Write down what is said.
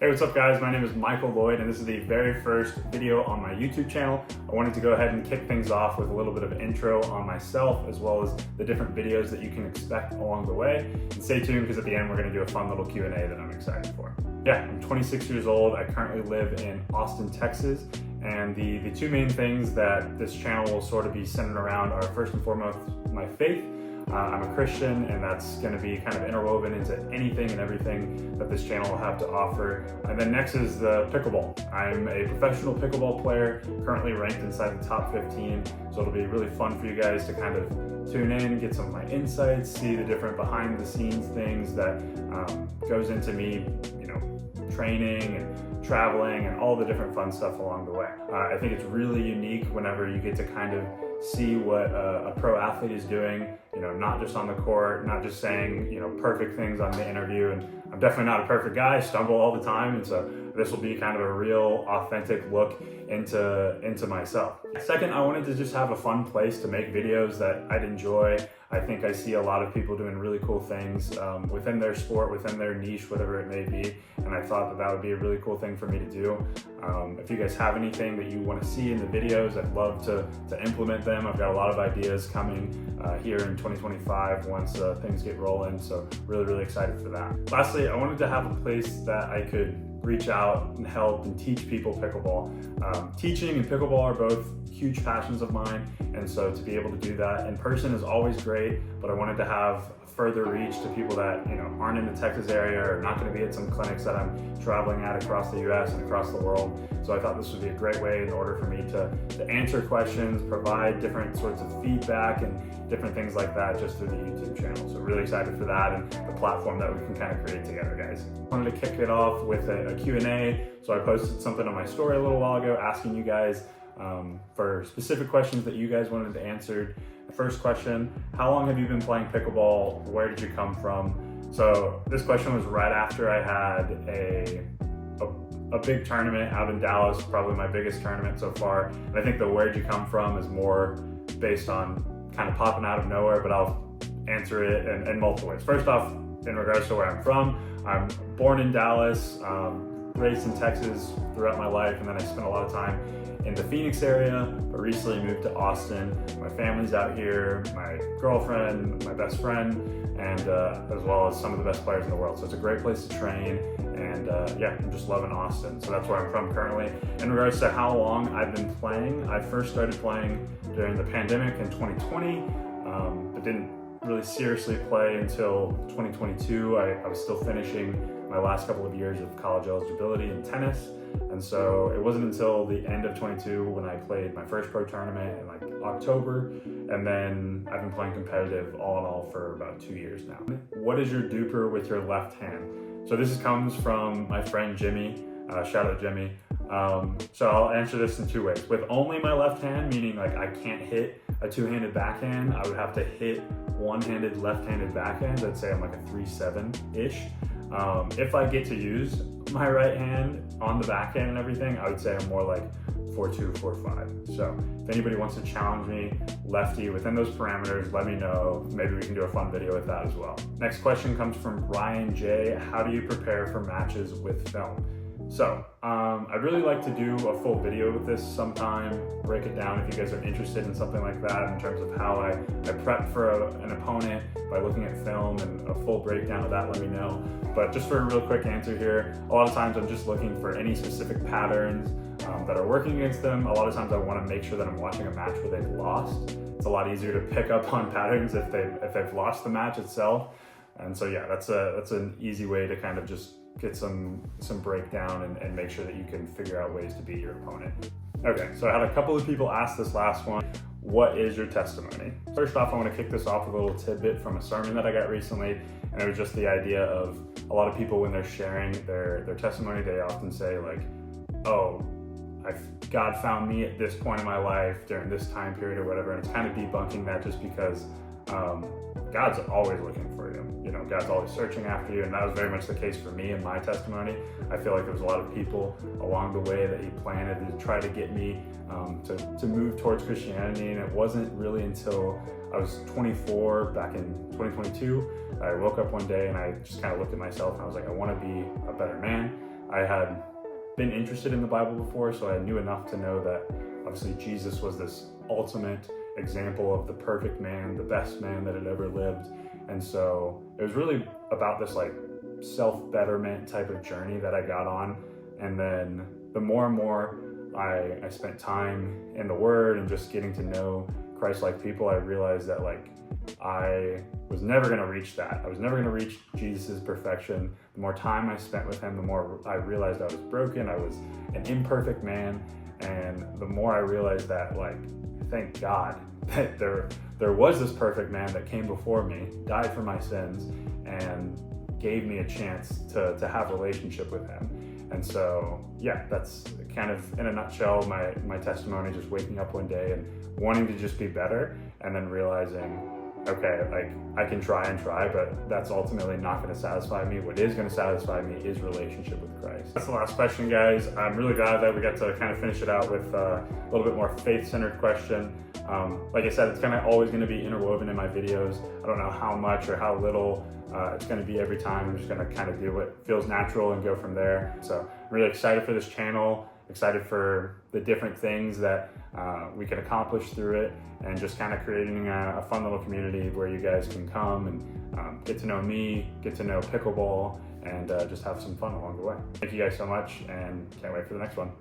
Hey, what's up guys? My name is Michael Lloyd and this is the very first video on my YouTube channel. I wanted to go ahead and kick things off with a little bit of intro on myself as well as the different videos that you can expect along the way. And stay tuned because at the end we're going to do a fun little Q&A that I'm excited for. Yeah, I'm 26 years old. I currently live in Austin, Texas. And the two main things that this channel will sort of be centered around are first and foremost my faith. I'm a Christian, and that's going to be kind of interwoven into anything and everything that this channel will have to offer. And then next is the pickleball. I'm a professional pickleball player, currently ranked inside the top 15. So it'll be really fun for you guys to kind of tune in, get some of my insights, see the different behind the scenes things that goes into me, training and traveling and all the different fun stuff along the way. I think it's really unique whenever you get to kind of see what a pro athlete is doing, not just on the court, not just saying, perfect things on the interview. And I'm definitely not a perfect guy, I stumble all the time. And so this will be kind of a real authentic look into myself. Second, I wanted to just have a fun place to make videos that I'd enjoy. I think I see a lot of people doing really cool things within their sport, within their niche, whatever it may be. And I thought that would be a really cool thing for me to do. If you guys have anything that you want to see in the videos, I'd love to implement them. I've got a lot of ideas coming here in 2025 once things get rolling. So really excited for that. Lastly, I wanted to have a place that I could reach out and help and teach people pickleball. Teaching and pickleball are both huge passions of mine, and so to be able to do that in person is always great, but I wanted to have further reach to people that aren't in the Texas area or not going to be at some clinics that I'm traveling at across the US and across the world. So I thought this would be a great way in order for me to answer questions, provide different sorts of feedback and different things like that just through the YouTube channel. So really excited for that and the platform that we can kind of create together, guys. I wanted to kick it off with a Q&A. So I posted something on my story a little while ago asking you guys for specific questions that you guys wanted to answer. First question, how long have you been playing pickleball? Where did you come from? So this question was right after I had a big tournament out in Dallas, probably my biggest tournament so far. And I think the where'd you come from is more based on kind of popping out of nowhere, but I'll answer it in multiple ways. First off, in regards to where I'm from, I'm born in Dallas, raised in Texas throughout my life, and then I spent a lot of time in the Phoenix area, but recently moved to Austin. My family's out here, my girlfriend, my best friend, and as well as some of the best players in the world. So it's a great place to train, and yeah, I'm just loving Austin. So that's where I'm from currently. In regards to how long I've been playing, I first started playing during the pandemic in 2020, but didn't really seriously play until 2022. I was still finishing my last couple of years of college eligibility in tennis. And so it wasn't until the end of 22 when I played my first pro tournament in like October. And then I've been playing competitive all in all for about 2 years now. What is your duper with your left hand? So this comes from my friend Jimmy. Shout out Jimmy. So I'll answer this in two ways. With only my left hand, meaning like I can't hit a two-handed backhand, I would have to hit one-handed left-handed backhand. I'd say I'm like a 3-7-ish. If I get to use my right hand on the backhand and everything, I would say I'm more like 4-2, 4-5. So if anybody wants to challenge me lefty within those parameters, let me know. Maybe we can do a fun video with that as well. Next question comes from Brian J. How do you prepare for matches with film? So I'd really like to do a full video with this sometime, break it down if you guys are interested in something like that in terms of how I prep for an opponent by looking at film, and a full breakdown of that, let me know. But just for a real quick answer here, a lot of times I'm just looking for any specific patterns that are working against them. A lot of times I want to make sure that I'm watching a match where they've lost. It's a lot easier to pick up on patterns if they've lost the match itself. And so yeah, that's an easy way to kind of just get some breakdown and make sure that you can figure out ways to beat your opponent. Okay, so I had a couple of people ask this last one. What is your testimony? First off, I want to kick this off with a little tidbit from a sermon that I got recently, and it was just the idea of a lot of people when they're sharing their testimony, they often say like, oh, God found me at this point in my life during this time period or whatever, and it's kind of debunking that just because God's always looking for you. God's always searching after you, and that was very much the case for me in my testimony. I feel like there was a lot of people along the way that he planted to try to get me to move towards Christianity, and it wasn't really until I was 24 back in 2022. I woke up one day and I just kind of looked at myself and I was like, I want to be a better man. I had been interested in the Bible before, so I knew enough to know that obviously Jesus was this ultimate example of the perfect man, the best man that had ever lived. And so it was really about this like self-betterment type of journey that I got on. And then the more and more I spent time in the Word and just getting to know Christ-like people, I realized that like I was never going to reach that. I was never going to reach Jesus's perfection. The more time I spent with him, the more I realized I was broken. I was an imperfect man. And the more I realized that, like, thank God that there was this perfect man that came before me, died for my sins, and gave me a chance to have a relationship with him. And so, yeah, that's kind of in a nutshell my testimony, just waking up one day and wanting to just be better, and then realizing, okay, like I can try, but that's ultimately not going to satisfy me. What is going to satisfy me is relationship with Christ. That's the last question, guys. I'm really glad that we got to kind of finish it out with a little bit more faith-centered question. Like I said, it's kind of always going to be interwoven in my videos. I don't know how much or how little it's going to be every time. I'm just going to kind of do what feels natural and go from there. So I'm really excited for this channel, excited for the different things that we can accomplish through it, and just kind of creating a fun little community where you guys can come and get to know me, get to know Pickleball, and just have some fun along the way. Thank you guys so much, and can't wait for the next one.